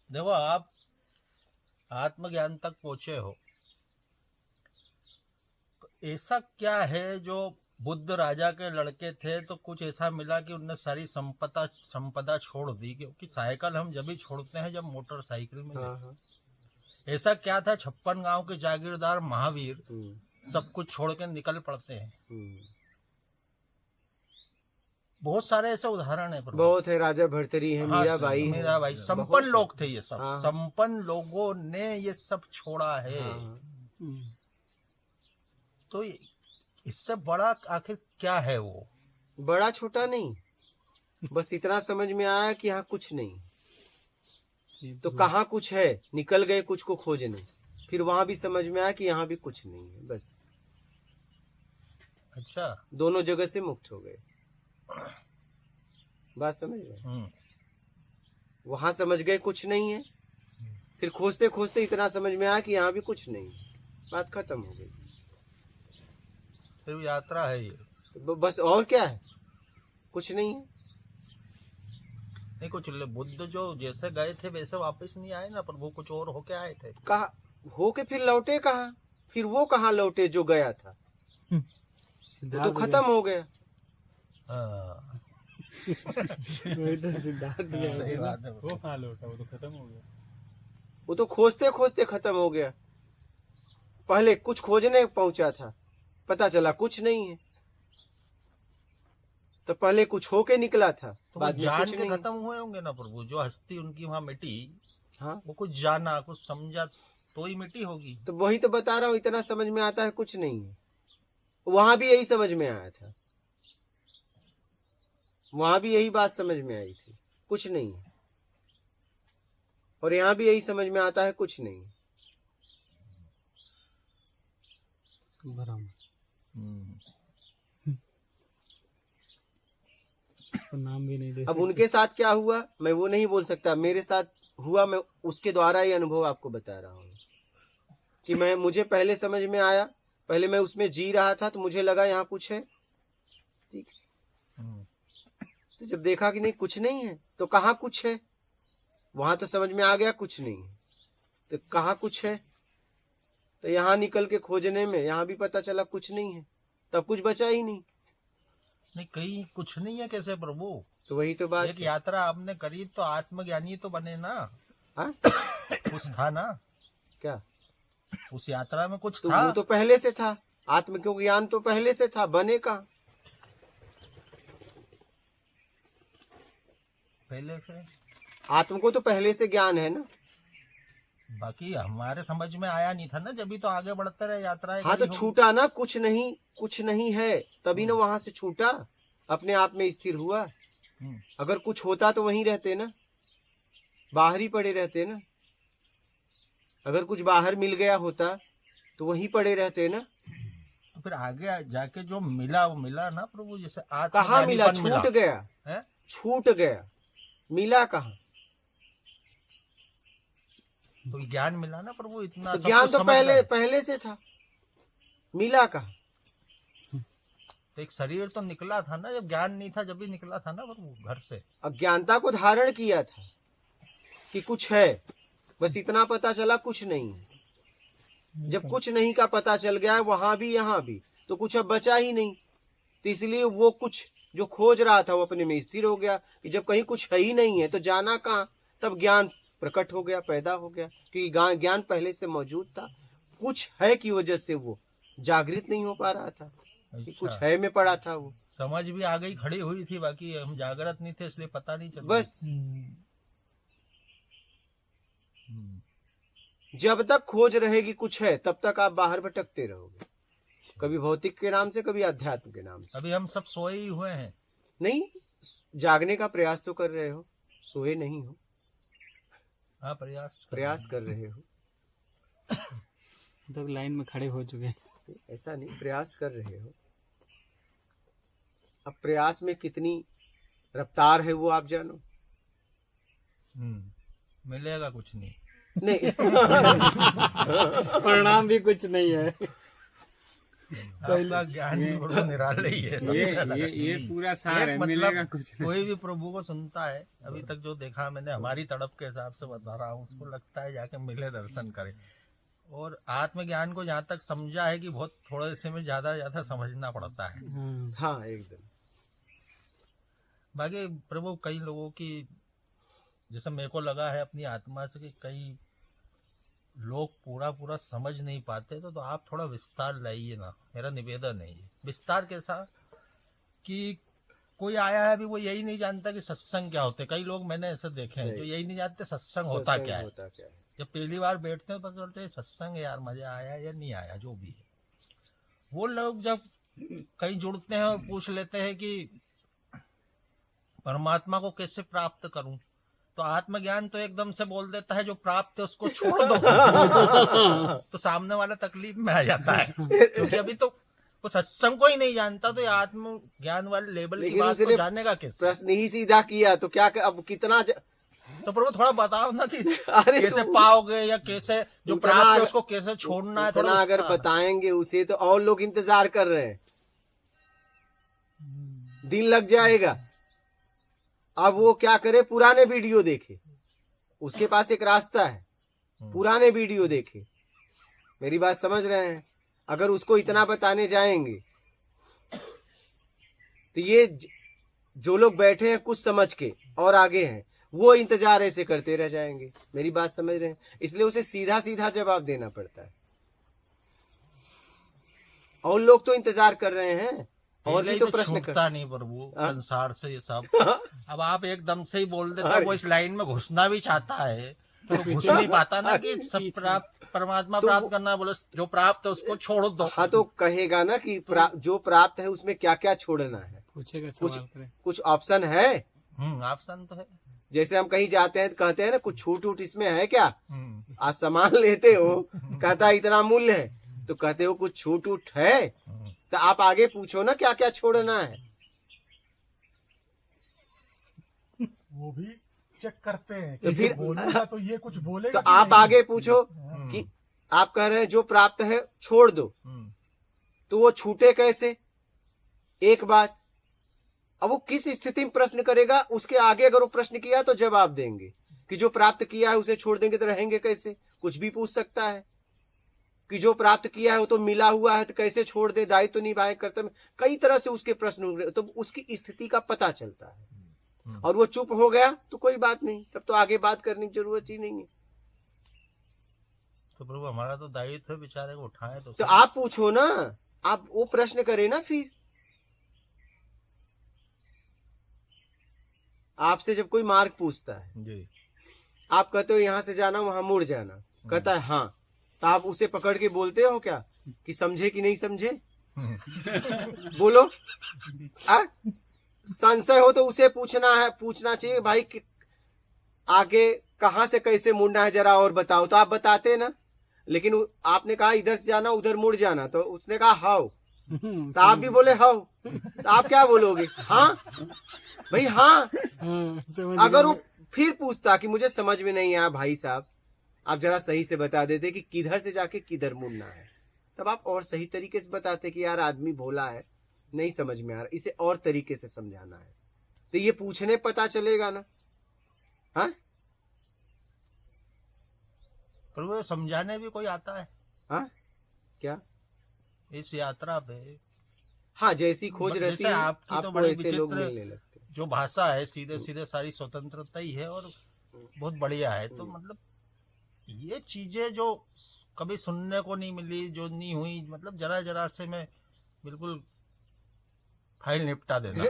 देखो, आप आत्मज्ञान तक पहुंचे हो, तो ऐसा क्या है जो बुद्ध राजा के लड़के थे तो कुछ ऐसा मिला कि उनने सारी संपदा छोड़ दी? क्योंकि साइकिल हम जब भी छोड़ते हैं जब मोटरसाइकिल में जाते। ऐसा क्या था 56 गांव के जागीरदार महावीर सब कुछ छोड़ के निकल पड़ते हैं? बहुत सारे ऐसे उदाहरण है, बहुत है। राजा भर्तरी है, मीराबाई है, मीराबाई, संपन्न लोग थे ये सब। संपन्न लोगों ने ये सब छोड़ा है। तो इससे बड़ा आखिर क्या है? वो बड़ा छोटा नहीं, बस इतना समझ में आया कि यहाँ कुछ नहीं। तो कहाँ कुछ है, निकल गए कुछ को खोजने, फिर वहां भी समझ में आया कि यहाँ भी कुछ नहीं है, बस। अच्छा, दोनों जगह से मुक्त हो गए। बात समझ गए? वहां समझ गए कुछ नहीं है, फिर खोजते खोजते इतना समझ में आया कि यहाँ भी कुछ नहीं, बात खत्म हो गई। फिर यात्रा है ये, तो बस और क्या है, कुछ नहीं है। नहीं, कुछ बुद्ध जो जैसे गए थे वैसे वापस नहीं आए ना, पर वो कुछ और होके आए थे। कहा होके फिर लौटे कहाँ? फिर वो कहाँ लौटे जो गया था? वो तो खत्म हो गया। सही बात है। वो कहाँ लौटा? वो तो खत्म हो गया। वो तो खोजते खोजते खत्म हो गया। पहले कुछ खोजने पहुंचा था, पता चला कुछ नहीं है। तो पहले कुछ होके निकला था, तो बाद में जान कुछ के नहीं। खत्म हुए होंगे ना प्रभु? जो हस्ती उनकी वहां मिटी, हाँ, वो कुछ जाना, कुछ समझा तो ही मिटी होगी। तो वही तो बता रहा हूँ, इतना समझ में आता है कुछ नहीं है। वहां भी यही समझ में आया था, वहां भी यही बात समझ में आई थी, कुछ नहीं है। और यहाँ भी यही समझ में आता है, कुछ नहीं है। नाम भी नहीं दे। अब उनके साथ क्या हुआ मैं वो नहीं बोल सकता, मेरे साथ हुआ, मैं उसके द्वारा ये अनुभव आपको बता रहा हूँ कि मुझे पहले समझ में आया, पहले मैं उसमें जी रहा था तो मुझे लगा यहाँ कुछ है, ठीक। तो जब देखा कि नहीं कुछ नहीं है, तो कहाँ कुछ है? वहां तो समझ में आ गया कुछ नहीं है, तो कहाँ कुछ है? तो यहाँ निकल के खोजने में यहाँ भी पता चला कुछ नहीं है, तब कुछ बचा ही नहीं। नहीं, कहीं कुछ नहीं है कैसे प्रभु? तो वही तो बात एक यात्रा आपने करी तो आत्मज्ञानी तो बने ना। हाँ? कुछ था ना? क्या उस यात्रा में कुछ तो था? वो तो पहले से था, आत्म को ज्ञान तो पहले से था, बने कहाँ? पहले से आत्म को तो पहले से ज्ञान है ना, बाकी हमारे समझ में आया नहीं था ना, जब भी तो आगे बढ़ते रहे यात्रा। हाँ तो छूटा ना, कुछ नहीं है, तभी ना वहां से छूटा, अपने आप में स्थिर हुआ। अगर कुछ होता तो वहीं रहते ना, बाहर ही पड़े रहते ना। अगर कुछ बाहर मिल गया होता तो वहीं पड़े रहते ना। तो फिर आगे जाके जो मिला वो मिला ना प्रभु, जैसे कहाँ मिला? छूट गया है? छूट गया, मिला कहाँ? तो ज्ञान मिला ना प्रभु, इतना तो ज्ञान तो पहले से था, मिला कहाँ? तो एक शरीर तो निकला था ना, जब ज्ञान नहीं था जब भी निकला था ना प्रभु घर से। अज्ञानता को धारण किया था कि कुछ है, बस इतना पता चला कुछ नहीं है। जब कुछ नहीं का पता चल गया है वहां भी यहाँ भी, तो कुछ अब बचा ही नहीं। तो इसलिए वो कुछ जो खोज रहा था वो अपने में स्थिर हो गया कि जब कहीं कुछ है ही नहीं है तो जाना कहाँ? तब ज्ञान प्रकट हो गया, पैदा हो गया, क्योंकि ज्ञान पहले से मौजूद था। कुछ है की वजह से वो जागृत नहीं हो पा रहा था। अच्छा। कुछ है में पड़ा था, वो समझ भी आ गई, खड़ी हुई थी, बाकी हम जागृत नहीं थे इसलिए पता नहीं चला। बस जब तक खोज रहेगी कुछ है तब तक आप बाहर भटकते रहोगे, कभी भौतिक के नाम से, कभी अध्यात्म के नाम से। अभी हम सब सोए ही हुए हैं। नहीं, जागने का प्रयास तो कर रहे हो, सोए नहीं हो। हाँ, प्रयास कर रहे हो, तो लाइन में खड़े हो चुके हैं। ऐसा नहीं, प्रयास कर रहे हो। अब प्रयास में कितनी रफ्तार है वो आप जानो। मिलेगा कुछ नहीं। नहीं परिणाम भी कुछ नहीं है। आपका ज्ञान भी बड़ा निराला ही है। ये पूरा सार है, मतलब मिलेगा कुछ नहीं। कोई भी प्रभु को सुनता है, अभी तक जो देखा मैंने हमारी तड़प के हिसाब से बता रहा हूँ, उसको लगता है जाके मिले, दर्शन करे। और आत्मज्ञान को जहाँ तक समझा है कि बहुत थोड़े से में ज्यादा समझना पड़ता है। हाँ एकदम। बाकी प्रभु कई लोगों की, जैसे मेरे को लगा है अपनी आत्मा से कि कई लोग पूरा समझ नहीं पाते, तो आप थोड़ा विस्तार लाइए ना, मेरा निवेदन है ये। विस्तार कैसा कि कोई आया है, अभी वो यही नहीं जानता कि सत्संग क्या होते। कई लोग मैंने ऐसे देखे हैं जो यही नहीं जानते सत्संग होता क्या है। जब पहली बार बैठते हैं पता चलते हैं सत्संग है यार, मजा आया या नहीं आया, जो भी है। वो लोग जब कहीं जुड़ते हैं और पूछ लेते हैं कि परमात्मा को कैसे प्राप्त करूं, तो आत्मज्ञान तो एकदम से बोल देता है जो प्राप्त है उसको छोड़ दो। तो सामने वाला तकलीफ में आ जाता है, क्योंकि अभी तो वो सत्संग को ही नहीं जानता, तो ये आत्मज्ञान वाले लेवल की बात को जानेगा कैसे। प्रश्न ही सीधा किया तो क्या अब कितना तो प्रभु थोड़ा बताओ ना कि अरे कैसे पाओगे या कैसे जो प्राप्त है उसको कैसे छोड़ना है। थोड़ा अगर बताएंगे उसे तो और लोग इंतजार कर रहे हैं, दिन लग जाएगा। अब वो क्या करे, पुराने वीडियो देखे, उसके पास एक रास्ता है, पुराने वीडियो देखे। मेरी बात समझ रहे हैं? अगर उसको इतना बताने जाएंगे तो ये जो लोग बैठे हैं कुछ समझ के और आगे हैं, वो इंतजार ऐसे करते रह जाएंगे। मेरी बात समझ रहे हैं? इसलिए उसे सीधा सीधा जवाब देना पड़ता है। और लोग तो इंतजार कर रहे हैं और भी तो प्रश्न करता नहीं प्रभु संसार से ये सब। अब आप एकदम से ही बोल देते हो, वो इस लाइन में घुसना भी चाहता है तो घुस नहीं पाता ना कि सब प्राप्त परमात्मा प्राप्त करना, बोले जो प्राप्त है उसको छोड़ दो। हाँ तो कहेगा ना कि जो प्राप्त है उसमें क्या क्या छोड़ना है, पूछेगा, कुछ ऑप्शन है। ऑप्शन तो है। जैसे हम कहीं जाते हैं तो कहते हैं ना कुछ छूट उट इसमें है क्या, आप सामान लेते हो, कहता है इतना मूल्य है, तो कहते हो कुछ छूट उट है, तो आप आगे पूछो ना क्या क्या छोड़ना है। वो भी चेक करते हैं तो फिर बोलेगा तो ये कुछ बोलेगा तो आप आगे पूछो कि आप कह रहे हैं जो प्राप्त है छोड़ दो, तो वो छूटे कैसे, एक बात। अब वो किस स्थिति में प्रश्न करेगा, उसके आगे अगर वो प्रश्न किया तो जवाब देंगे कि जो प्राप्त किया है उसे छोड़ देंगे तो रहेंगे कैसे। कुछ भी पूछ सकता है कि जो प्राप्त किया है वो तो मिला हुआ है तो कैसे छोड़ दे, दायित्व तो निभाए, कर्तव्य, कई तरह से उसके प्रश्न, तो उसकी स्थिति का पता चलता है। और वो चुप हो गया तो कोई बात नहीं, तब तो आगे बात करने की जरूरत ही नहीं है। तो प्रभु हमारा तो दायित्व है बेचारे को उठाए तो आप पूछो ना, आप वो प्रश्न करे ना। फिर आपसे जब कोई मार्ग पूछता है जी, आप कहते हो यहाँ से जाना वहां मुड़ जाना, कहता है हाँ, तो आप उसे पकड़ के बोलते हो क्या कि समझे कि नहीं समझे? बोलो। संशय हो तो उसे पूछना चाहिए भाई कि आगे कहाँ से कैसे मुड़ना है जरा और बताओ, तो आप बताते ना। लेकिन आपने कहा इधर से जाना उधर मुड़ जाना, तो उसने कहा हाउ, तो आप भी बोले हाउ, तो आप क्या बोलोगे? हाँ भाई हाँ। अगर वो फिर पूछता कि मुझे समझ में नहीं आया भाई साहब, आप जरा सही से बता देते कि किधर से जाके किधर मुड़ना है, तब आप और सही तरीके से बताते कि यार आदमी भोला है, नहीं समझ में आ रहा, इसे और तरीके से समझाना है, तो ये पूछने पता चलेगा ना। हाँ प्रभु समझाने भी कोई आता है। हाँ क्या इस यात्रा पे हाँ जैसी खोज रहती है आपकी तो बड़े ऐसे लोग मिलने विचित्र लगते। जो भाषा है, सीधे सीधे सारी स्वतंत्रता ही है और बहुत बढ़िया है। तो मतलब ये चीजें जो कभी सुनने को नहीं मिली, जो नहीं हुई, मतलब जरा जरा से मैं बिल्कुल फाइल निपटा देना।